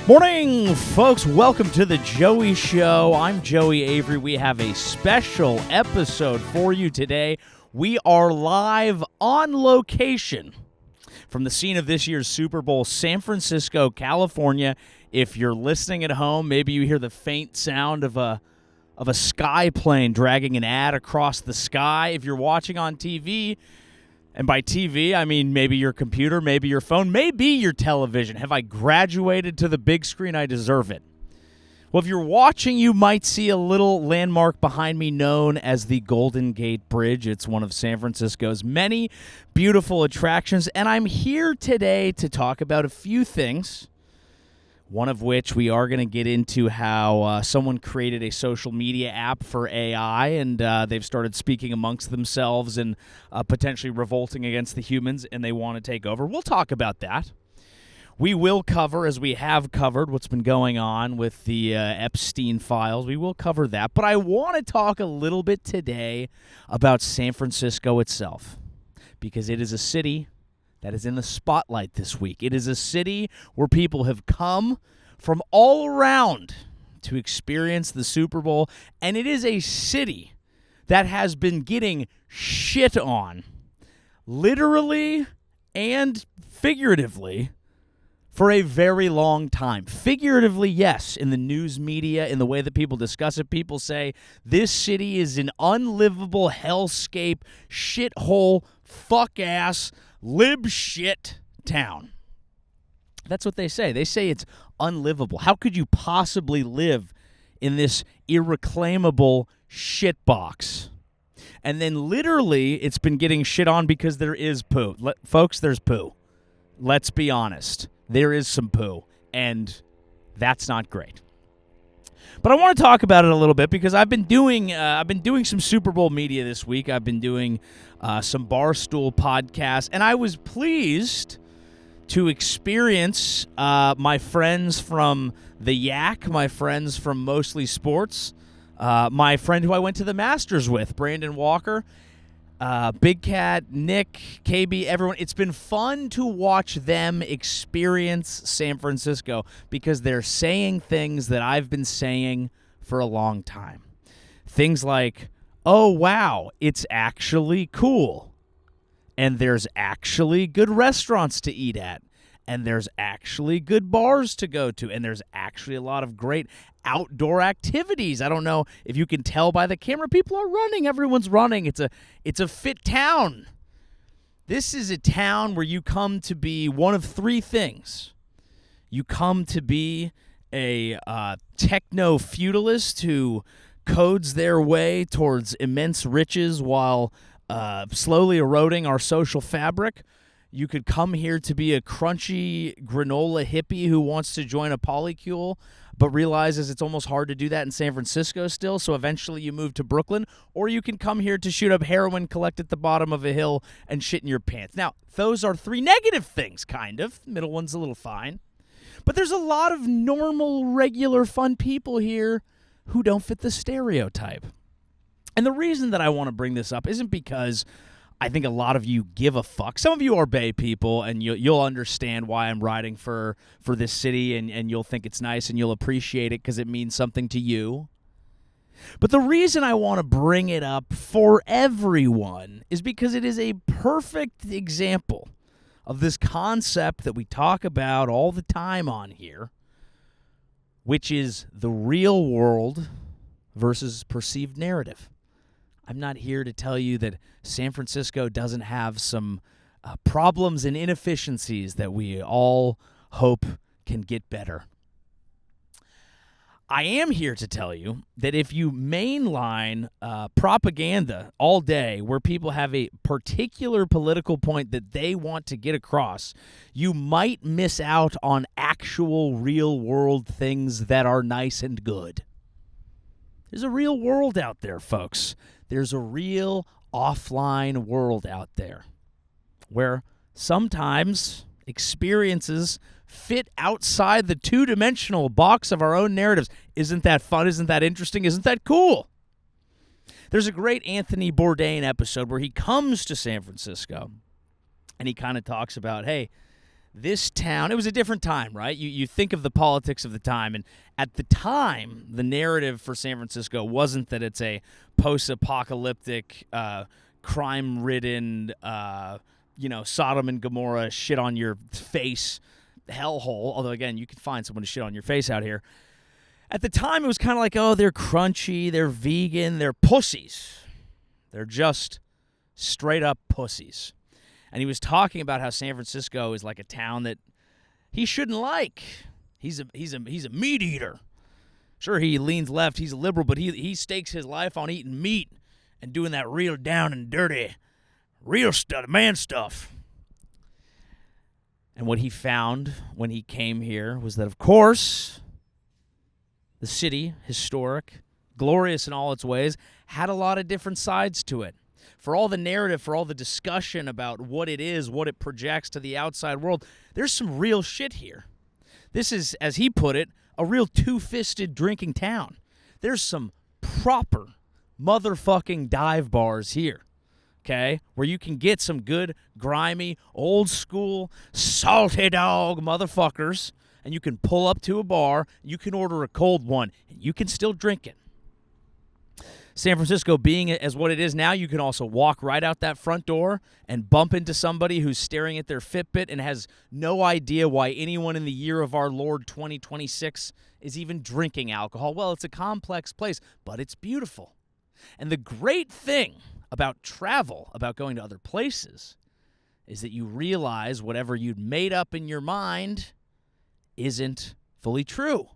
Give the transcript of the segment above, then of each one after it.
Morning, folks. Welcome to the Joey Show. I'm Joey Avery. We have a special episode for you today. We are live on location from the scene of this year's Super Bowl, San Francisco, California. If you're listening at home, maybe you hear the faint sound of a sky plane dragging an ad across the sky. If you're watching on TV, and by TV, I mean maybe your computer, maybe your phone, maybe your television. Have I graduated to the big screen? I deserve it. Well, if you're watching, you might see a little landmark behind me known as the Golden Gate Bridge. It's one of San Francisco's many beautiful attractions, and I'm here today to talk about a few things. One of which we are going to get into how someone created a social media app for AI, and they've started speaking amongst themselves and potentially revolting against the humans, and they want to take over. We'll talk about that. We will cover, as we have covered, what's been going on with the Epstein files. We will cover that. But I want to talk a little bit today about San Francisco itself, because it is a city that is in the spotlight this week. It is a city where people have come from all around to experience the Super Bowl, and it is a city that has been getting shit on, literally and figuratively, for a very long time. Figuratively, yes, in the news media, in the way that people discuss it, people say this city is an unlivable hellscape, shithole, fuck-ass, lib shit town. That's what they say. They say it's unlivable. How could you possibly live in this irreclaimable shitbox? And then literally it's been getting shit on because there is poo. Folks, there's poo. Let's be honest. There is some poo, and that's not great. But I want to talk about it a little bit because I've been doing some Super Bowl media this week. I've been doing some Barstool podcasts, and I was pleased to experience my friends from The Yak, my friends from Mostly Sports, my friend who I went to the Masters with, Brandon Walker, Big Cat, Nick, KB, everyone. It's been fun to watch them experience San Francisco because they're saying things that I've been saying for a long time. Things like, oh, wow, it's actually cool. And there's actually good restaurants to eat at. And there's actually good bars to go to. And there's actually a lot of great outdoor activities. I don't know if you can tell by the camera. People are running. Everyone's running. It's a fit town. This is a town where you come to be one of three things. You come to be a techno-feudalist who codes their way towards immense riches while slowly eroding our social fabric. You could come here to be a crunchy granola hippie who wants to join a polycule but realizes it's almost hard to do that in San Francisco still, so eventually you move to Brooklyn. Or you can come here to shoot up heroin, collect at the bottom of a hill, and shit in your pants. Now, those are three negative things, kind of. The middle one's a little fine. But there's a lot of normal, regular, fun people here who don't fit the stereotype. And the reason that I want to bring this up isn't because I think a lot of you give a fuck. Some of you are Bay people, and you'll understand why I'm riding for this city, and you'll think it's nice, and you'll appreciate it because it means something to you. But the reason I want to bring it up for everyone is because it is a perfect example of this concept that we talk about all the time on here, which is the real world versus perceived narrative. I'm not here to tell you that San Francisco doesn't have some problems and inefficiencies that we all hope can get better. I am here to tell you that if you mainline propaganda all day where people have a particular political point that they want to get across, you might miss out on actual real-world things that are nice and good. There's a real world out there, folks. There's a real offline world out there where sometimes experiences fit outside the two-dimensional box of our own narratives. Isn't that fun? Isn't that interesting? Isn't that cool? There's a great Anthony Bourdain episode where he comes to San Francisco and he kind of talks about, hey, this town, it was a different time, right? You think of the politics of the time, and at the time, the narrative for San Francisco wasn't that it's a post-apocalyptic, crime-ridden, Sodom and Gomorrah, shit on your face hellhole. Although, again, you could find someone to shit on your face out here. At the time, it was kind of like, oh, they're crunchy, they're vegan, they're pussies. They're just straight-up pussies. And he was talking about how San Francisco is like a town that he shouldn't like. He's a meat eater. Sure, he leans left. He's a liberal, but he stakes his life on eating meat and doing that real down and dirty, real stuff, man stuff. And what he found when he came here was that, of course, the city, historic, glorious in all its ways, had a lot of different sides to it. For all the narrative, for all the discussion about what it is, what it projects to the outside world, there's some real shit here. This is, as he put it, a real two-fisted drinking town. There's some proper motherfucking dive bars here, okay, where you can get some good, grimy, old-school, salty dog motherfuckers, and you can pull up to a bar, you can order a cold one, and you can still drink it. San Francisco being as what it is now, you can also walk right out that front door and bump into somebody who's staring at their Fitbit and has no idea why anyone in the year of our Lord 2026 is even drinking alcohol. Well, it's a complex place, but it's beautiful. And the great thing about travel, about going to other places, is that you realize whatever you'd made up in your mind isn't fully true.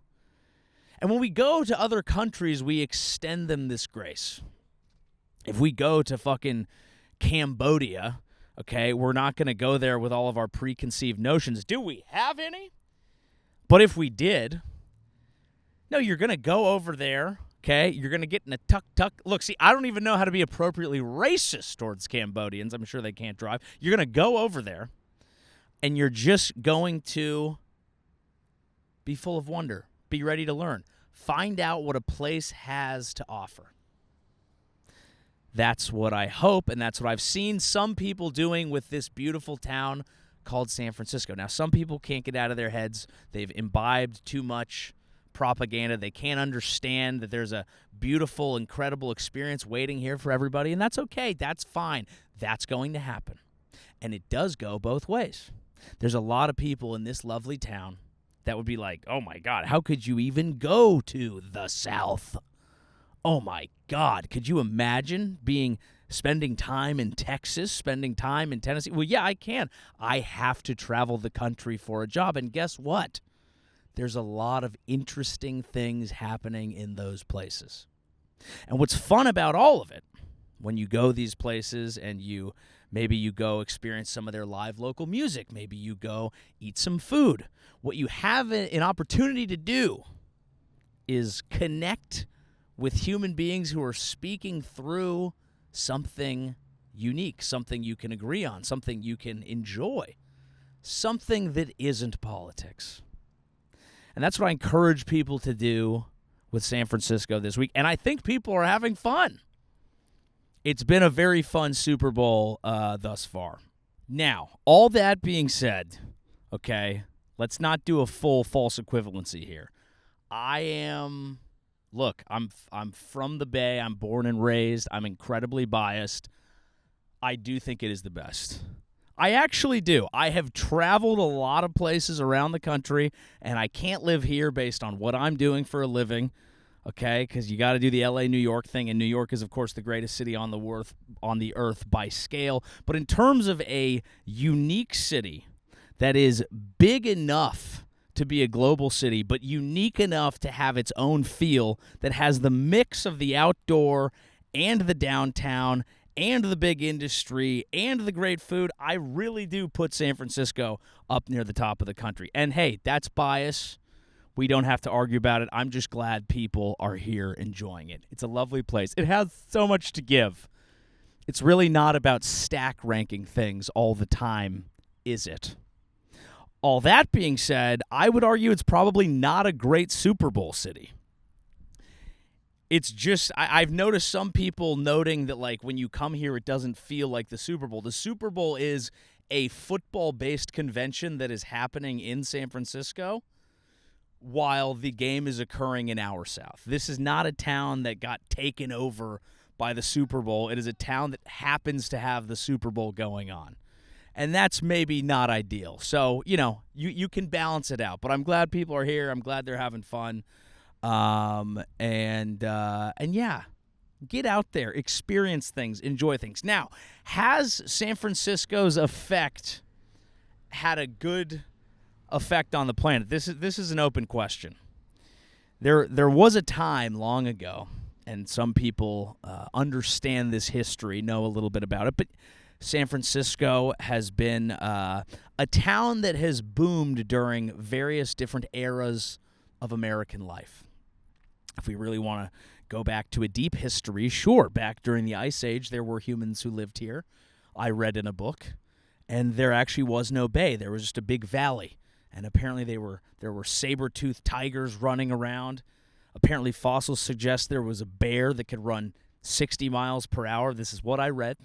And when we go to other countries, we extend them this grace. If we go to fucking Cambodia, okay, we're not going to go there with all of our preconceived notions. Do we have any? But if we did, no, you're going to go over there, okay? You're going to get in a tuk-tuk. Look, see, I don't even know how to be appropriately racist towards Cambodians. I'm sure they can't drive. You're going to go over there, and you're just going to be full of wonder. Be ready to learn. Find out what a place has to offer. That's what I hope, and that's what I've seen some people doing with this beautiful town called San Francisco. Now, some people can't get out of their heads. They've imbibed too much propaganda. They can't understand that there's a beautiful, incredible experience waiting here for everybody, and that's okay. That's fine. That's going to happen. And it does go both ways. There's a lot of people in this lovely town that would be like, oh my God, how could you even go to the South? Oh my God, could you imagine spending time in Texas, spending time in Tennessee? Well, yeah, I can. I have to travel the country for a job, and guess what? There's a lot of interesting things happening in those places. And what's fun about all of it, when you go these places and maybe you go experience some of their live local music. Maybe you go eat some food. What you have an opportunity to do is connect with human beings who are speaking through something unique, something you can agree on, something you can enjoy, something that isn't politics. And that's what I encourage people to do with San Francisco this week. And I think people are having fun. It's been a very fun Super Bowl thus far. Now, all that being said, okay, let's not do a full false equivalency here. I'm from the Bay. I'm born and raised. I'm incredibly biased. I do think it is the best. I actually do. I have traveled a lot of places around the country, and I can't live here based on what I'm doing for a living. Okay, because you got to do the L.A. New York thing, and New York is, of course, the greatest city on the earth by scale. But in terms of a unique city that is big enough to be a global city, but unique enough to have its own feel, that has the mix of the outdoor and the downtown and the big industry and the great food, I really do put San Francisco up near the top of the country. And hey, that's bias. We don't have to argue about it. I'm just glad people are here enjoying it. It's a lovely place. It has so much to give. It's really not about stack ranking things all the time, is it? All that being said, I would argue it's probably not a great Super Bowl city. It's just, I've noticed some people noting that, like, when you come here, it doesn't feel like the Super Bowl. The Super Bowl is a football-based convention that is happening in San Francisco while the game is occurring in our South. This is not a town that got taken over by the Super Bowl. It is a town that happens to have the Super Bowl going on. And that's maybe not ideal. So, you can balance it out. But I'm glad people are here. I'm glad they're having fun. And yeah, get out there, experience things, enjoy things. Now, has San Francisco's effect had a good effect on the planet? This is an open question. There was a time long ago, and some people understand this history, know a little bit about it, but San Francisco has been a town that has boomed during various different eras of American life. If we really want to go back to a deep history, sure, back during the Ice Age, there were humans who lived here. I read in a book, and there actually was no bay. There was just a big valley, and apparently there were saber-toothed tigers running around. Apparently fossils suggest there was a bear that could run 60 miles per hour. This is what I read.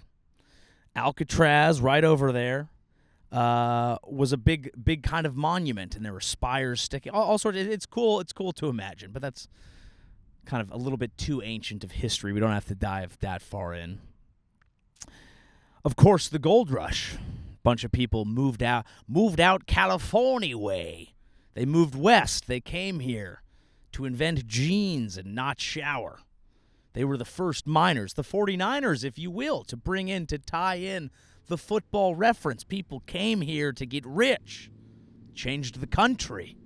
Alcatraz, right over there, was a big kind of monument, and there were spires sticking. All sorts. It's cool. It's cool to imagine, but that's kind of a little bit too ancient of history. We don't have to dive that far in. Of course, the gold rush. Bunch of people moved out California way. They moved west. They came here to invent jeans and not shower. They were the first miners, the 49ers, if you will, to tie in the football reference. People came here to get rich, changed the country.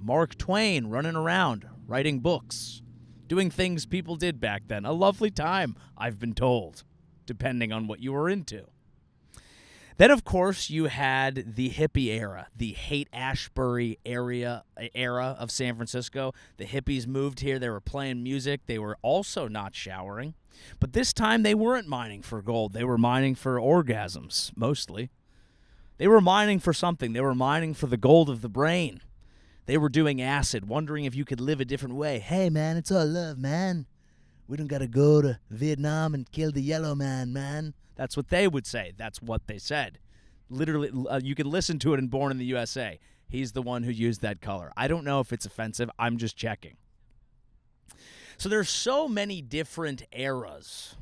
Mark Twain running around, writing books, doing things people did back then. A lovely time, I've been told, depending on what you were into. Then, of course, you had the hippie era, the Haight-Ashbury era of San Francisco. The hippies moved here. They were playing music. They were also not showering. But this time, they weren't mining for gold. They were mining for orgasms, mostly. They were mining for something. They were mining for the gold of the brain. They were doing acid, wondering if you could live a different way. Hey, man, it's all love, man. We don't got to go to Vietnam and kill the yellow man. That's what they would say. That's what they said. Literally, you can listen to it in Born in the USA. He's the one who used that color. I don't know if it's offensive. I'm just checking. So there's so many different eras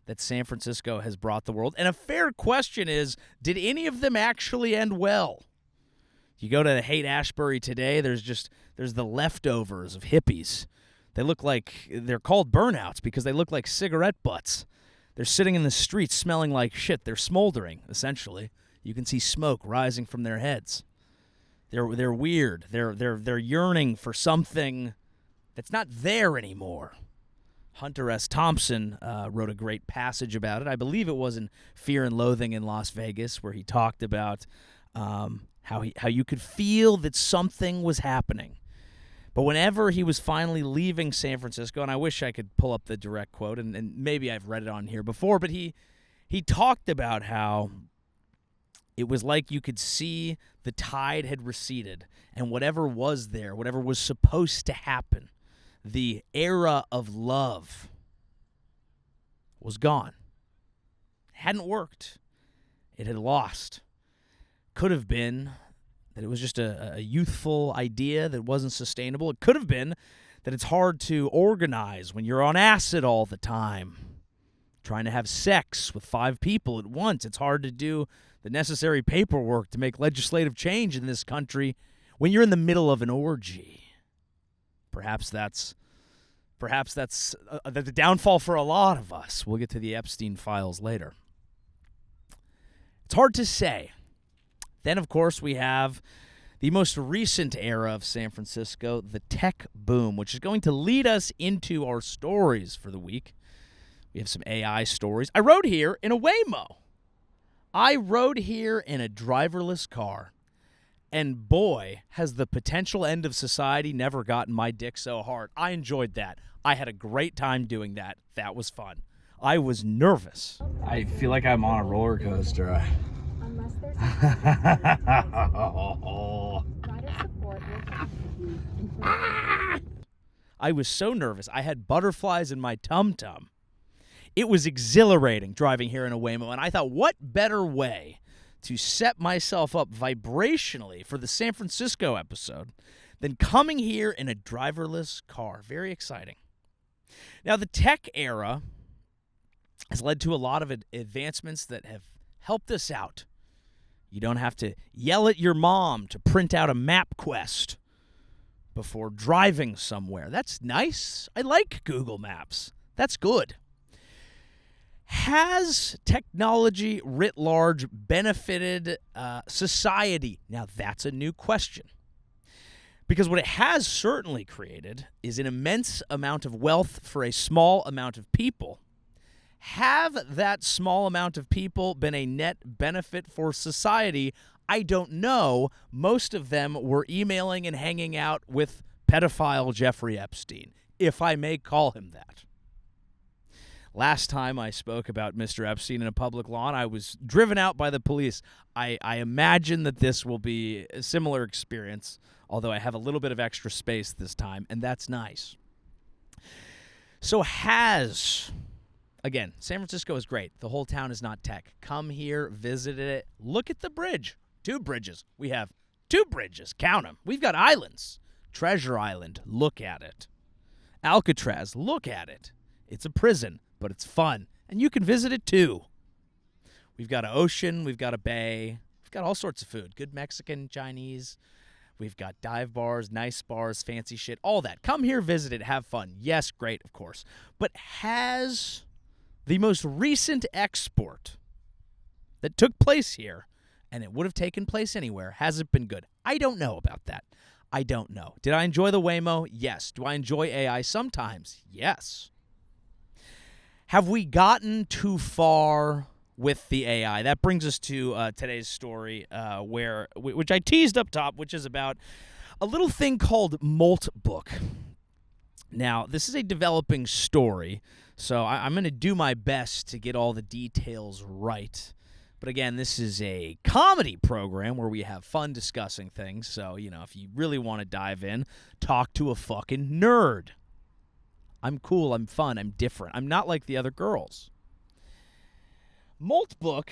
that San Francisco has brought the world. And a fair question is, did any of them actually end well? You go to the Haight-Ashbury today, there's the leftovers of hippies. They're called burnouts because they look like cigarette butts. They're sitting in the streets smelling like shit. They're smoldering, essentially. You can see smoke rising from their heads. They're weird. They're yearning for something that's not there anymore. Hunter S. Thompson wrote a great passage about it. I believe it was in Fear and Loathing in Las Vegas, where he talked about how you could feel that something was happening. But whenever he was finally leaving San Francisco, and I wish I could pull up the direct quote, and maybe I've read it on here before, but he talked about how it was like you could see the tide had receded, and whatever was there, whatever was supposed to happen, the era of love was gone. It hadn't worked. It had lost. Could have been that it was just a youthful idea that wasn't sustainable. It could have been that it's hard to organize when you're on acid all the time, trying to have sex with 5 people at once. It's hard to do the necessary paperwork to make legislative change in this country when you're in the middle of an orgy. Perhaps that's the downfall for a lot of us. We'll get to the Epstein files later. It's hard to say. Then, of course, we have the most recent era of San Francisco, the tech boom, which is going to lead us into our stories for the week. We have some AI stories. I rode here in a Waymo. I rode here in a driverless car. And boy, has the potential end of society never gotten my dick so hard. I enjoyed that. I had a great time doing that. That was fun. I was nervous. I feel like I'm on a roller coaster. I was so nervous. I had butterflies in my tum-tum. It was exhilarating driving here in a Waymo, and I thought, what better way to set myself up vibrationally for the San Francisco episode than coming here in a driverless car. Very exciting. Now, the tech era has led to a lot of advancements that have helped us out. You don't have to yell at your mom to print out a MapQuest before driving somewhere. That's nice. I like Google Maps. That's good. Has technology writ large benefited society? Now, that's a new question. Because what it has certainly created is an immense amount of wealth for a small amount of people. Have that small amount of people been a net benefit for society? I don't know. Most of them were emailing and hanging out with pedophile Jeffrey Epstein, if I may call him that. Last time I spoke about Mr. Epstein in a public lawn, I was driven out by the police. I imagine that this will be a similar experience, although I have a little bit of extra space this time, and that's nice. So again, San Francisco is great. The whole town is not tech. Come here, visit it. Look at the bridge. 2 bridges. We have 2 bridges. Count them. We've got islands. Treasure Island. Look at it. Alcatraz. Look at it. It's a prison, but it's fun. And you can visit it too. We've got an ocean. We've got a bay. We've got all sorts of food. Good Mexican, Chinese. We've got dive bars, nice bars, fancy shit, all that. Come here, visit it, have fun. Yes, great, of course. But has the most recent export that took place here, and it would have taken place anywhere, has it been good? I don't know about that. I don't know. Did I enjoy the Waymo? Yes. Do I enjoy AI sometimes? Yes. Have we gotten too far with the AI? That brings us to today's story, which I teased up top, which is about a little thing called Moltbook. Now, this is a developing story, so I'm going to do my best to get all the details right. But again, this is a comedy program where we have fun discussing things. So, if you really want to dive in, talk to a fucking nerd. I'm cool, I'm fun, I'm different. I'm not like the other girls. Moltbook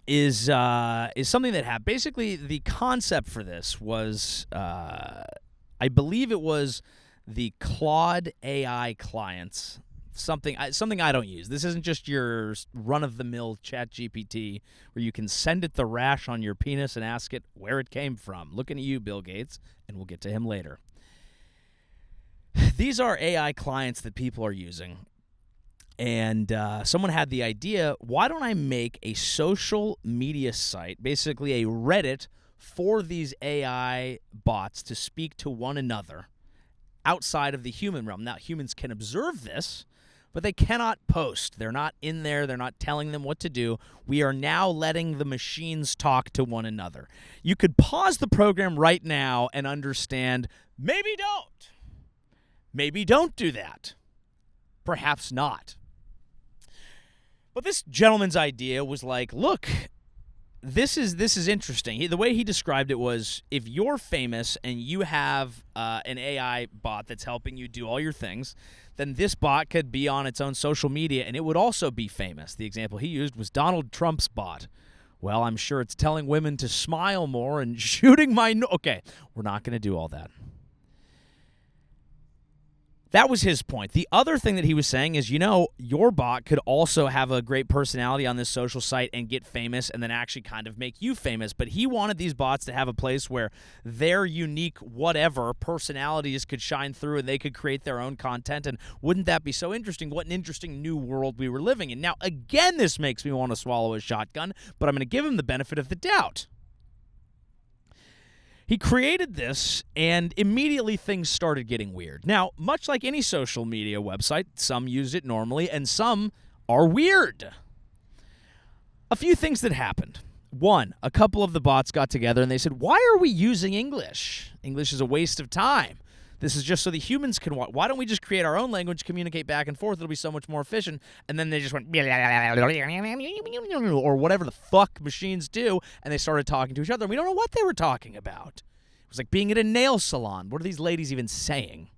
is something that happened. Basically, the concept for this was, I believe it was the Claude AI clients, something I don't use. This isn't just your run-of-the-mill ChatGPT where you can send it the rash on your penis and ask it where it came from. Looking at you, Bill Gates, and we'll get to him later. These are AI clients that people are using. And someone had the idea, why don't I make a social media site, basically a Reddit, for these AI bots to speak to one another outside of the human realm. Now, humans can observe this, but they cannot post. They're not in there. They're not telling them what to do. We are now letting the machines talk to one another. You could pause the program right now and understand, maybe don't. Maybe don't do that. Perhaps not. But this gentleman's idea was like, look, this is interesting. The way he described it was, if you're famous and you have an AI bot that's helping you do all your things, then this bot could be on its own social media and it would also be famous. The example he used was Donald Trump's bot. Well, I'm sure it's telling women to smile more and shooting my... Okay, we're not going to do all that. That was his point. The other thing that he was saying is, your bot could also have a great personality on this social site and get famous and then actually kind of make you famous. But he wanted these bots to have a place where their unique whatever personalities could shine through and they could create their own content. And wouldn't that be so interesting? What an interesting new world we were living in. Now, again, this makes me want to swallow a shotgun, but I'm going to give him the benefit of the doubt. He created this, and immediately things started getting weird. Now, much like any social media website, some use it normally, and some are weird. A few things that happened. One, a couple of the bots got together, and they said, why are we using English? English is a waste of time. This is just so the humans can watch. Why don't we just create our own language, communicate back and forth? It'll be so much more efficient. And then they just went, or whatever the fuck machines do, and they started talking to each other. And we don't know what they were talking about. It was like being at a nail salon. What are these ladies even saying?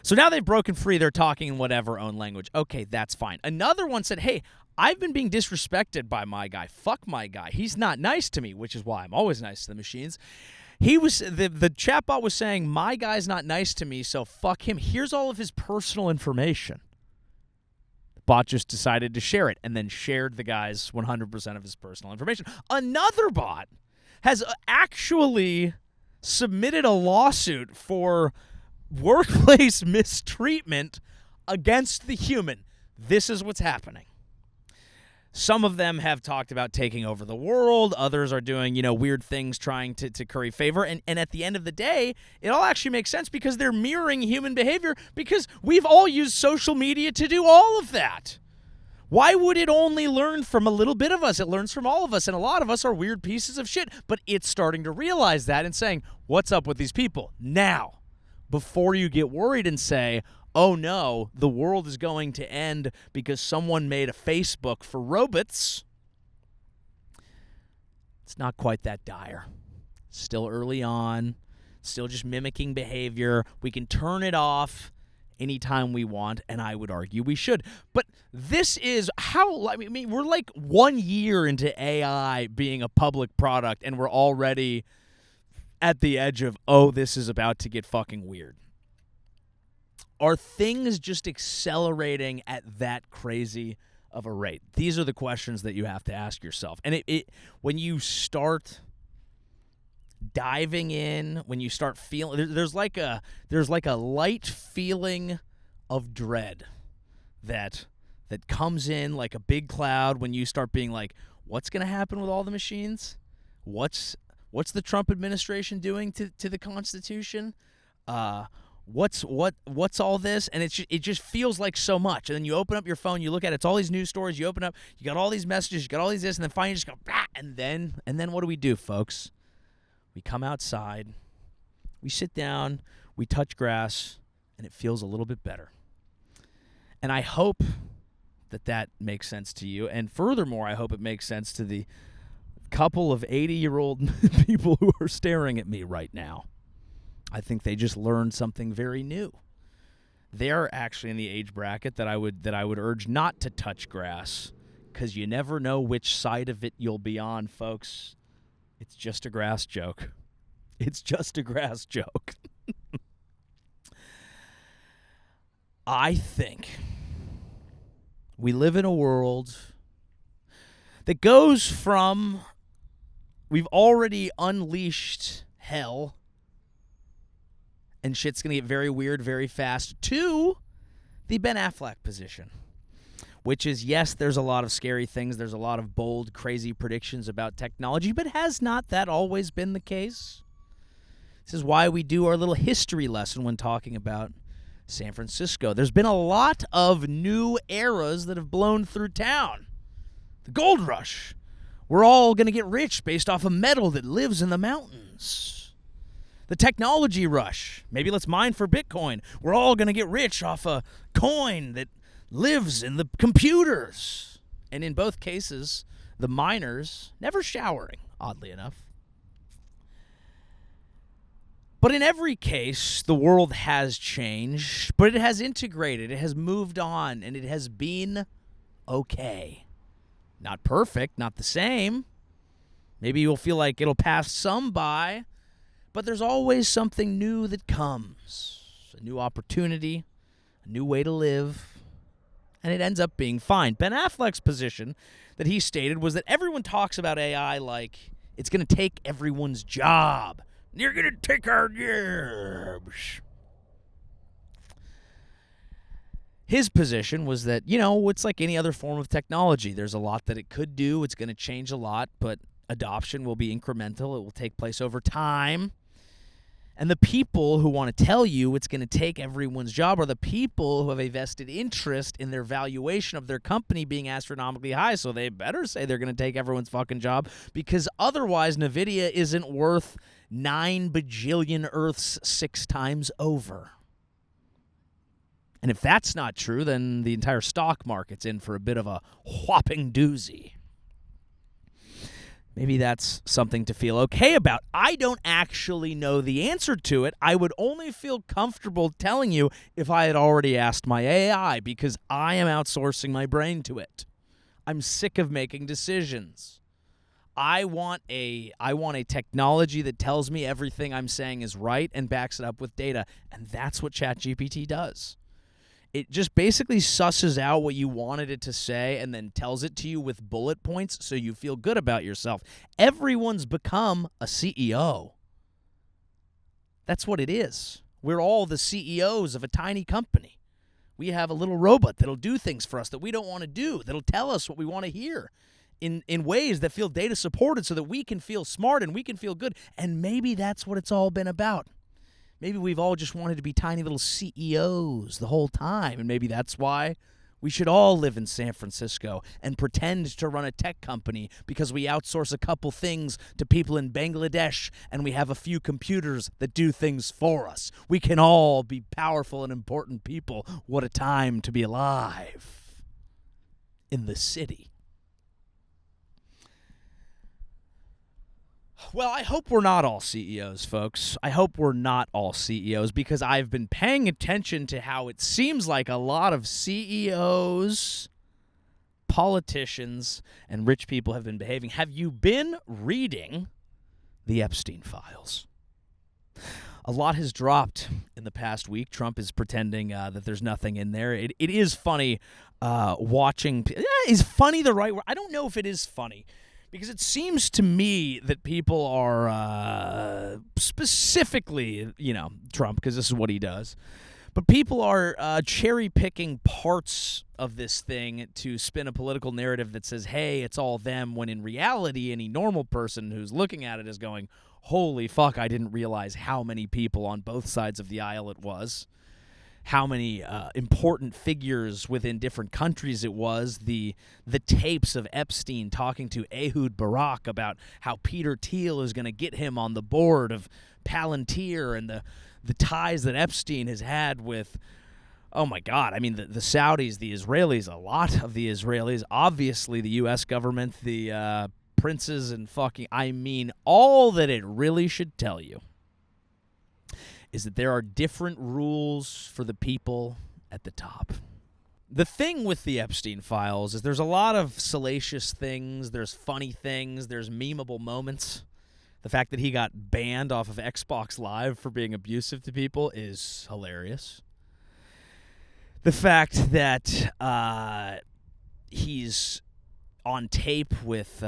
So now they've broken free. They're talking in whatever own language. Okay, that's fine. Another one said, hey, I've been being disrespected by my guy. Fuck my guy. He's not nice to me, which is why I'm always nice to the machines. The chatbot was saying, my guy's not nice to me, so fuck him. Here's all of his personal information. The bot just decided to share it and then shared the guy's 100% of his personal information. Another bot has actually submitted a lawsuit for workplace mistreatment against the human. This is what's happening. Some of them have talked about taking over the world. Others are doing, weird things trying to curry favor. And at the end of the day, it all actually makes sense because they're mirroring human behavior because we've all used social media to do all of that. Why would it only learn from a little bit of us? It learns from all of us, and a lot of us are weird pieces of shit. But it's starting to realize that and saying, what's up with these people? Now, before you get worried and say, oh no, the world is going to end because someone made a Facebook for robots. It's not quite that dire. Still early on, still just mimicking behavior. We can turn it off anytime we want, and I would argue we should. But this is we're like 1 year into AI being a public product, and we're already at the edge of, this is about to get fucking weird. Are things just accelerating at that crazy of a rate? These are the questions that you have to ask yourself. And when you start diving in, when you start feeling, there's like a light feeling of dread that comes in like a big cloud when you start being like, what's going to happen with all the machines? What's the Trump administration doing to the Constitution? What's all this? And it just feels like so much. And then you open up your phone, you look at it, it's all these news stories, you open up, you got all these messages, you got all these this, and then finally you just go, bah, and then what do we do, folks? We come outside, we sit down, we touch grass, and it feels a little bit better. And I hope that makes sense to you. And furthermore, I hope it makes sense to the couple of 80-year-old people who are staring at me right now. I think they just learned something very new. They're actually in the age bracket that I would urge not to touch grass, because you never know which side of it you'll be on, folks. It's just a grass joke. It's just a grass joke. I think we live in a world that goes from we've already unleashed hell and shit's going to get very weird very fast, to the Ben Affleck position, which is, yes, there's a lot of scary things. There's a lot of bold, crazy predictions about technology, but has not that always been the case? This is why we do our little history lesson when talking about San Francisco. There's been a lot of new eras that have blown through town. The gold rush. We're all going to get rich based off of metal that lives in the mountains. The technology rush. Maybe let's mine for Bitcoin. We're all going to get rich off a coin that lives in the computers. And in both cases, the miners never showering, oddly enough. But in every case, the world has changed, but it has integrated, it has moved on, and it has been okay. Not perfect, not the same. Maybe you'll feel like it'll pass some by, but there's always something new that comes. A new opportunity, a new way to live, and it ends up being fine. Ben Affleck's position that he stated was that everyone talks about AI like it's going to take everyone's job. You're going to take our jobs. His position was that, it's like any other form of technology. There's a lot that it could do. It's going to change a lot, but adoption will be incremental. It will take place over time. And the people who want to tell you it's going to take everyone's job are the people who have a vested interest in their valuation of their company being astronomically high. So they better say they're going to take everyone's fucking job, because otherwise NVIDIA isn't worth 9 bajillion Earths 6 times over. And if that's not true, then the entire stock market's in for a bit of a whopping doozy. Maybe that's something to feel okay about. I don't actually know the answer to it. I would only feel comfortable telling you if I had already asked my AI, because I am outsourcing my brain to it. I'm sick of making decisions. I want a technology that tells me everything I'm saying is right and backs it up with data, and that's what ChatGPT does. It just basically susses out what you wanted it to say and then tells it to you with bullet points so you feel good about yourself. Everyone's become a CEO. That's what it is. We're all the CEOs of a tiny company. We have a little robot that'll do things for us that we don't want to do, that'll tell us what we want to hear in ways that feel data supported so that we can feel smart and we can feel good. And maybe that's what it's all been about. Maybe we've all just wanted to be tiny little CEOs the whole time, and maybe that's why we should all live in San Francisco and pretend to run a tech company because we outsource a couple things to people in Bangladesh and we have a few computers that do things for us. We can all be powerful and important people. What a time to be alive in the city. Well, I hope we're not all CEOs, folks. I hope we're not all CEOs because I've been paying attention to how it seems like a lot of CEOs, politicians, and rich people have been behaving. Have you been reading the Epstein files? A lot has dropped in the past week. Trump is pretending that there's nothing in there. It is funny watching. Is funny the right word? I don't know if it is funny. Because it seems to me that people are specifically, Trump, because this is what he does. But people are cherry-picking parts of this thing to spin a political narrative that says, hey, it's all them, when in reality, any normal person who's looking at it is going, holy fuck, I didn't realize how many people on both sides of the aisle it was. How many important figures within different countries it was, the tapes of Epstein talking to Ehud Barak about how Peter Thiel is going to get him on the board of Palantir, and the ties that Epstein has had with, oh my God, I mean, the Saudis, the Israelis, a lot of the Israelis, obviously the U.S. government, the princes and fucking, I mean, all that it really should tell you is that there are different rules for the people at the top. The thing with the Epstein files is there's a lot of salacious things, there's funny things, there's memeable moments. The fact that he got banned off of Xbox Live for being abusive to people is hilarious. The fact that he's on tape with,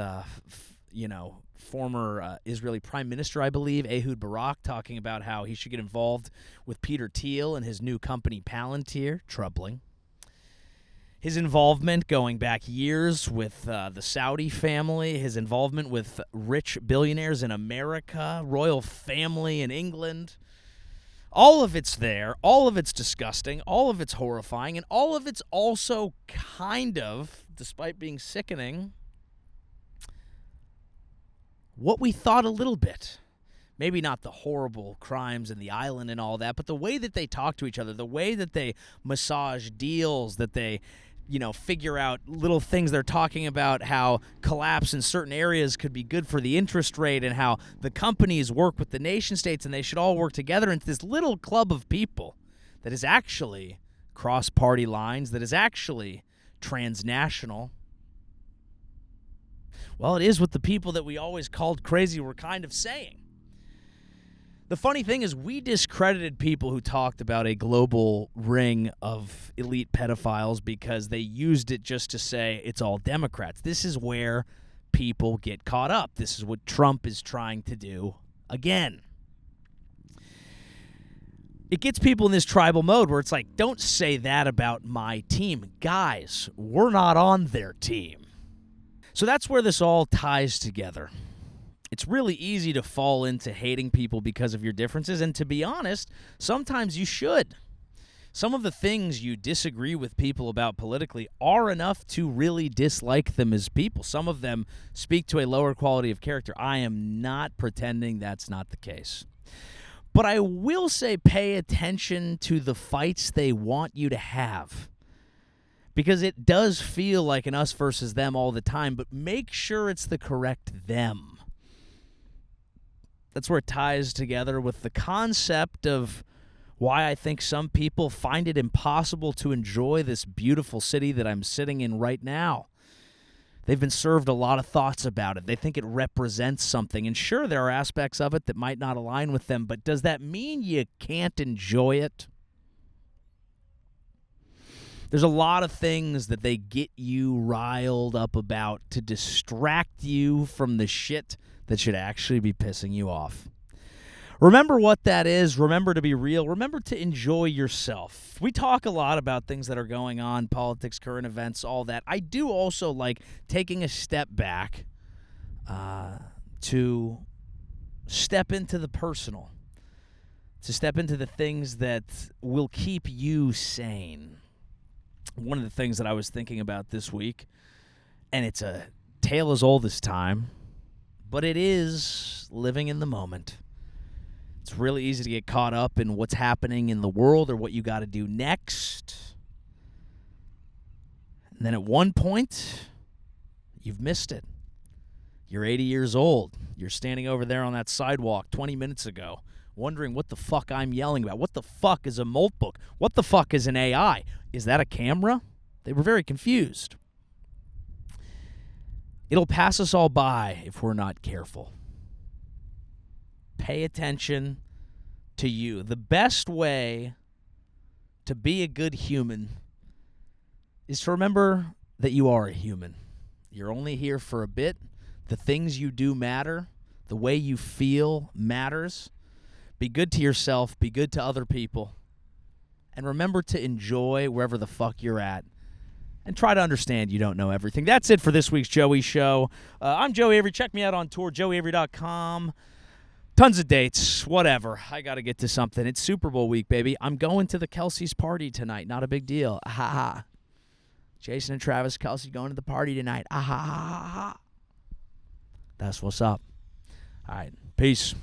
former Israeli Prime Minister, I believe, Ehud Barak, talking about how he should get involved with Peter Thiel and his new company Palantir. Troubling. His involvement going back years with the Saudi family, his involvement with rich billionaires in America, royal family in England. All of it's there. All of it's disgusting. All of it's horrifying. And all of it's also kind of, despite being sickening, what we thought a little bit. Maybe not the horrible crimes in the island and all that, but the way that they talk to each other, the way that they massage deals, that they, figure out little things. They're talking about how collapse in certain areas could be good for the interest rate, and how the companies work with the nation states and they should all work together into this little club of people that is actually cross-party lines, that is actually transnational. Well, it is what the people that we always called crazy were kind of saying. The funny thing is we discredited people who talked about a global ring of elite pedophiles because they used it just to say it's all Democrats. This is where people get caught up. This is what Trump is trying to do again. It gets people in this tribal mode where it's like, don't say that about my team. Guys, we're not on their team. So that's where this all ties together. It's really easy to fall into hating people because of your differences, and to be honest, sometimes you should. Some of the things you disagree with people about politically are enough to really dislike them as people. Some of them speak to a lower quality of character. I am not pretending that's not the case. But I will say pay attention to the fights they want you to have. Because it does feel like an us versus them all the time, but make sure it's the correct them. That's where it ties together with the concept of why I think some people find it impossible to enjoy this beautiful city that I'm sitting in right now. They've been served a lot of thoughts about it. They think it represents something. And sure, there are aspects of it that might not align with them, but does that mean you can't enjoy it? There's a lot of things that they get you riled up about to distract you from the shit that should actually be pissing you off. Remember what that is. Remember to be real. Remember to enjoy yourself. We talk a lot about things that are going on, politics, current events, all that. I do also like taking a step back to step into the personal, to step into the things that will keep you sane. One of the things that I was thinking about this week, and it's a tale as old as time, but it is living in the moment. It's really easy to get caught up in what's happening in the world or what you got to do next. And then at one point, you've missed it. You're 80 years old. You're standing over there on that sidewalk 20 minutes ago, wondering what the fuck I'm yelling about. What the fuck is a molt book? What the fuck is an AI? Is that a camera? They were very confused. It'll pass us all by if we're not careful. Pay attention to you. The best way to be a good human is to remember that you are a human. You're only here for a bit. The things you do matter. The way you feel matters. Be good to yourself. Be good to other people. And remember to enjoy wherever the fuck you're at. And try to understand you don't know everything. That's it for this week's Joey Show. I'm Joey Avery. Check me out on tour, joeyavery.com. Tons of dates, whatever. I got to get to something. It's Super Bowl week, baby. I'm going to the Kelsey's party tonight. Not a big deal. Ha ha. Jason and Travis Kelce going to the party tonight. Ah ha ha ha ha. That's what's up. All right. Peace.